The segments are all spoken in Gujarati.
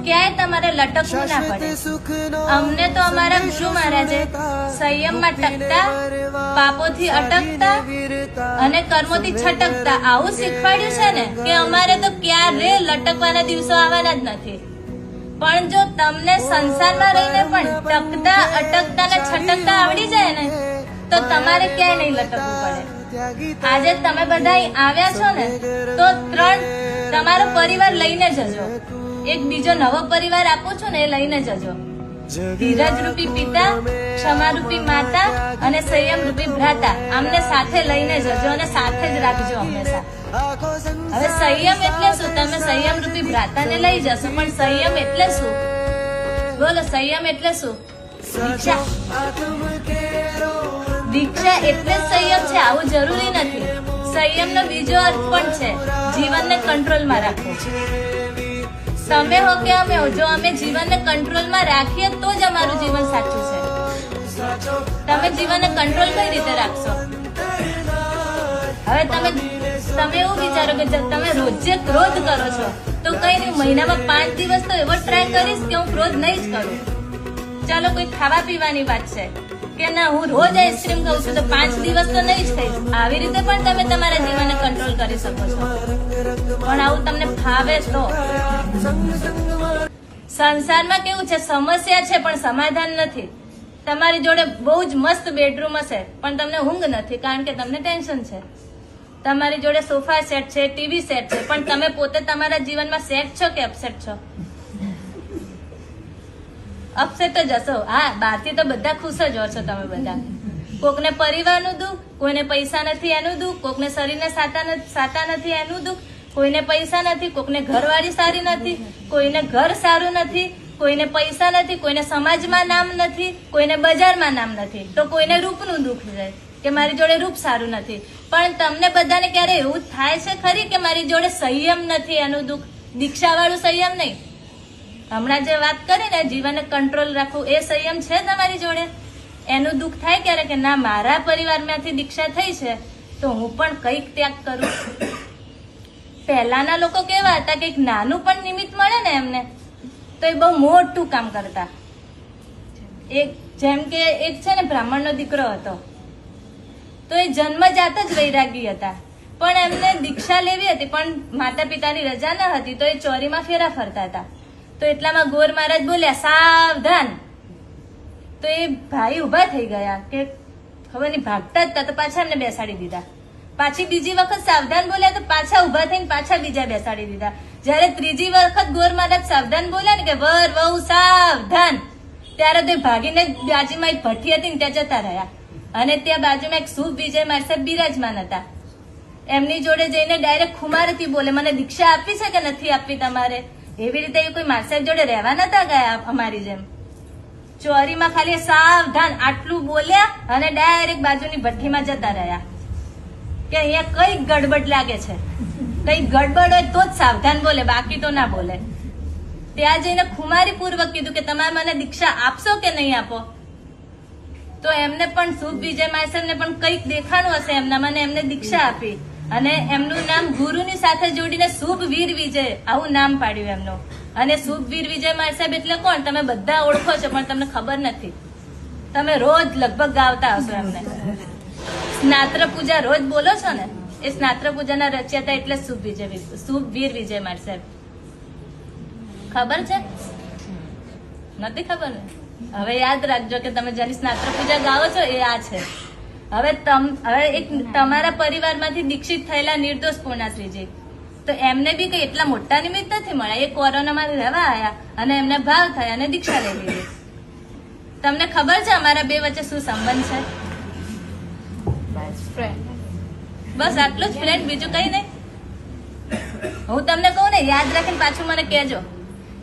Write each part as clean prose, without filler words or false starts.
ક્યાંય તમારે લટકવું ના પડે. અમને તો અમારા ગુરુ મહારાજે સંયમમાં ટકતા, પાપોથી અટકતા અને કર્મોથી છટકતા આવું શીખવાડ્યું છે ને કે અમારે તો ક્યારે લટકવાના દિવસો આવવાના જ નથી. પણ જો તમને સંસારમાં રહીને પણ ટકતા, અટકતા ને છટકતા આવડી જાય ને તો તમારે ક્યાંય નહીં લટકવું પડે. આજે તમે બધા આવ્યા છો ને તો તમારો પરિવાર લઈને જજો. એક બીજો નવો પરિવાર આપું છું ને એ લઈને જજો. ધીરજ રૂપી પિતા, ક્ષમા રૂપી માતા અને સંયમ રૂપી ભ્રાતા, આમને સાથે લઈને જજો અને સાથે જ રાખજો હંમેશા. હવે સંયમ એટલે શું? તમે સંયમ રૂપી ભ્રાતાને લઈ જશો, પણ સંયમ એટલે શું? બોલો, સંયમ એટલે શું? દીક્ષા. દીક્ષા એટલે સંયમ છે, આવું જરૂરી નથી. સંયમનો બીજો અર્થ પણ છે જીવનને કંટ્રોલમાં રાખવું. તમે હો કે અમે હો, જો અમે જીવનને કંટ્રોલમાં રાખીએ તો જ અમારું જીવન સાચું છે. તમે જીવનને કંટ્રોલ કઈ રીતે રાખશો? હવે તમે એવું વિચારો કે તમે રોજે ક્રોધ કરો છો તો કઈ નહીં, મહિનામાં 5 દિવસ તો એવો ટ્રાય કરીશ કે હું ક્રોધ નહીં જ કરું. ચાલો કોઈ ખાવા પીવાની વાત છે કે ના હું રોજ આઈસ્ક્રીમ ખાઉં છું તો 5 દિવસ તો નહીં જ ખાઈશ. આવી રીતે પણ તમે તમારા જીવનને કંટ્રોલ કરી શકો છો, પણ આવું તમને ફાવે તો. સંસારમાં કેવું છે, સમસ્યા છે પણ સમાધાન નથી. તમારી જોડે બહુ જ મસ્ત બેડરૂમ હશે પણ તમને ઊંઘ નથી કારણ કે તમને ટેન્શન છે. તમારી જોડે સોફા સેટ છે, ટીવી સેટ છે, પણ તમે પોતે તમારા જીવનમાં સેટ છો કે અપસેટ છો? અપસેટ જ હશો. હા, બહારથી તો બધા ખુશ જ હો છો તમે બધા. કોકને પરિવારનું દુઃખ, કોઈને પૈસા નથી એનું દુઃખ, કોકને શરીરને સાતા નથી એનું દુઃખ, કોઈને પૈસા નથી, કોકને ઘરવાળી સારી નથી, કોઈને ઘર સારું નથી, કોઈને પૈસા નથી, કોઈને સમાજમાં નામ નથી, કોઈને બજારમાં નામ નથી, તો કોઈને રૂપનું દુઃખ છે કે મારી જોડે રૂપ સારું નથી. પણ તમને બધાને ક્યારે એવું થાય છે ખરી કે મારી જોડે સંયમ નથી એનું દુઃખ? દીક્ષા વાળું સંયમ નહીં. હમણાં જે વાત કરી ને જીવનને કંટ્રોલ રાખવું, એ સંયમ છે તમારી જોડે? એનું દુઃખ થાય ક્યારે કે ના મારા પરિવારમાંથી દીક્ષા થઈ છે તો હું પણ કંઈક ત્યાગ કરું. પહેલાના લોકો કેવા હતા કે એક નાનું પણ નિમિત્ત મળે ને એમને તો એ બહુ મોટું કામ કરતા. જેમ કે એક છે ને બ્રાહ્મણનો દીકરો હતો તો એ જન્મજાત જ વૈરાગી હતા, પણ એમને દીક્ષા લેવી હતી પણ માતા પિતાની રજા ન હતી તો એ ચોરીમાં ફેરા ફરતા હતા. તો એટલામાં ગોર મહારાજ બોલ્યા સાવધાન. તો એ ભાઈ ઉભા થઈ ગયા કે ખબર નહીં ભાગતા જ હતા તો પાછા એમને બેસાડી દીધા. પાછી બીજી વખત સાવધાન બોલ્યા તો પાછા ઉભા થઈને પાછા બીજા બેસાડી દીધા. જયારે ત્રીજી વખત ગોર મહારાજ સાવધાન બોલ્યા ને કે વર વહુ સાવધાન, ત્યારે તો ભાગીને બાજુમાં એક ભઠ્ઠી હતી ને ત્યાં જતા રહ્યા. અને ત્યાં બાજુમાં એક શુભ વિજય મહારાજ સાહેબ બિરાજમાન હતા. એમની જોડે જઈને ડાયરેક્ટ ખુમારથી બોલે મને દીક્ષા આપવી છે કે નથી આપવી તમારે? એવી રીતે કોઈ માસાહેબ જોડે રહેવા નતા ગયા અમારી જેમ. ચોરીમાં ખાલી સાવધાન આટલું બોલ્યા અને ડાયરેક્ટ બાજુની ભઠ્ઠીમાં જતા રહ્યા કે અહીંયા કઈ ગડબડ લાગે છે. કઈ ગડબડ હોય તો જ સાવધાન બોલે, બાકી તો ના બોલે. ત્યાં જઈને ખુમારી પૂર્વક કીધું કે તમે મને દીક્ષા આપશો કે નહીં આપો? તો એમને પણ શુભ વિજય માસેને પણ કઈક દેખાણું હશે એમના મને, એમને દીક્ષા આપી અને એમનું નામ ગુરુની સાથે જોડીને શુભ વીર વિજય આવું નામ પાડ્યું એમનું. અને શુભ વીર વિજય માર સાહેબ એટલે કોણ? તમે બધા ઓળખો છો પણ તમને ખબર નથી. તમે રોજ લગભગ ગાવતા હશો એમને. સ્નાત્ર પૂજા રોજ બોલો છો ને, એ સ્નાત્ર પૂજાના રચયતા એટલે શુભ વીર વિજય માર સાહેબ. ખબર છે? નથી ખબર ને? હવે યાદ રાખજો કે તમે જેની સ્નાત્ર પૂજા ગાવો છો એ આ છે. હવે એક તમારા પરિવારમાંથી દીક્ષિત થયેલા નિર્દોષ પૂર્ણાશ્રીજી, તો એમને બી કઈ એટલા મોટા નિમિત્ત નથી મળ્યા. એ કોરોનામાં રહેવા આવ્યા અને એમને ભાવ થયા અને દીક્ષા લઈ લીધી. તમને ખબર છે અમારા બે વચ્ચે શું સંબંધ છે? બસ આટલું જ ફ્રેન્ડ, બીજું કઈ નહીં. હું તમને કહું ને યાદ રાખીને પાછું મને કહેજો.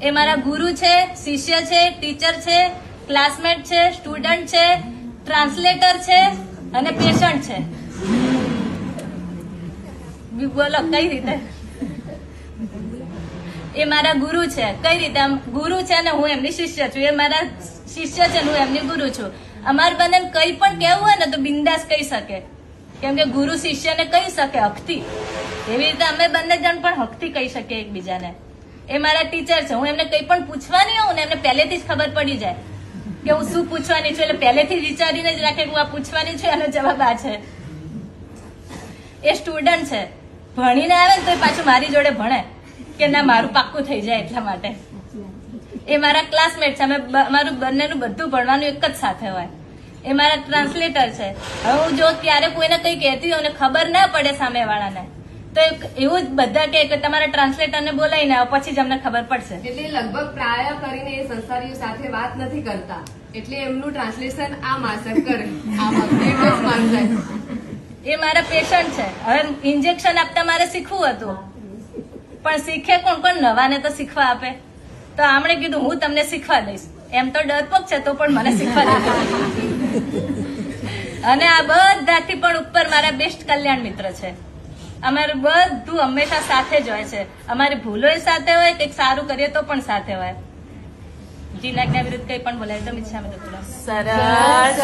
એ મારા ગુરુ છે, શિષ્ય છે, ટીચર છે, ક્લાસમેટ છે, સ્ટુડન્ટ છે, ટ્રાન્સલેટર છે અને પેશન્ટ છે. બોલો કઈ રીતે? એ મારા ગુરુ છે. કઈ રીતે ગુરુ છે ને હું એમની શિષ્ય છું. એ મારા શિષ્ય છે હું એમની ગુરુ છું. અમાર બંને કઈ પણ કેવું હોય ને તો બિંદાસ કહી શકે, કેમ કે ગુરુ શિષ્યને કહી શકે હકથી. એવી રીતે અમે બંને જણ પણ હકથી કહી શકીએ એકબીજાને. એ મારા ટીચર છે. હું એમને કંઈ પણ પૂછવાની હોઉં ને એમને પહેલેથી જ ખબર પડી જાય કે હું શું પૂછવાની છું, એટલે પહેલેથી જ વિચારીને જ રાખે કે હું આ પૂછવાની છું, એનો જવાબ આ છે. એ સ્ટુડન્ટ છે, ભણીને આવે ને તો પાછું મારી જોડે ભણે કે ના મારું પાક્કું થઈ જાય એટલા માટે. એ મારા ક્લાસમેટ છે, મારું બંનેનું બધું ભણવાનું એક જ સાથે હોય. એ મારા ટ્રાન્સલેટર છે. હવે હું જો ક્યારે કોઈને કંઈ કહેતી હોય ને ખબર ના પડે સામેવાળાને તો એવું જ બધા કે તમારા ટ્રાન્સલેટરને બોલાવીને આવો, પછી જ અમને ખબર પડશે. એટલે લગભગ પ્રાય કરીને એ સંસારીઓ સાથે વાત નથી કરતા, એટલે એમનું ટ્રાન્સલેશન આ માસર કરે. એ મારા પેશન્ટ છે. હવે ઇન્જેક્શન આપતા મારે શીખવું હતું, પણ શીખે કોણ નવાને તો શીખવા આપે. તો આમણે કીધું હું તમને શીખવા દઈશ. એમ તો ડરપોક છે તો પણ મને શીખવા દે. અને આ બધાથી પણ ઉપર મારા બેસ્ટ કલ્યાણ મિત્ર છે. અમારું બધું હંમેશા સાથે જ હોય છે. અમારી ભૂલો સાથે હોય, કંઈક સારું કરીએ તો પણ સાથે હોય. જીનાજ્ઞા વિરુદ્ધ કંઈ પણ બોલાય તો ઈચ્છા સરસ.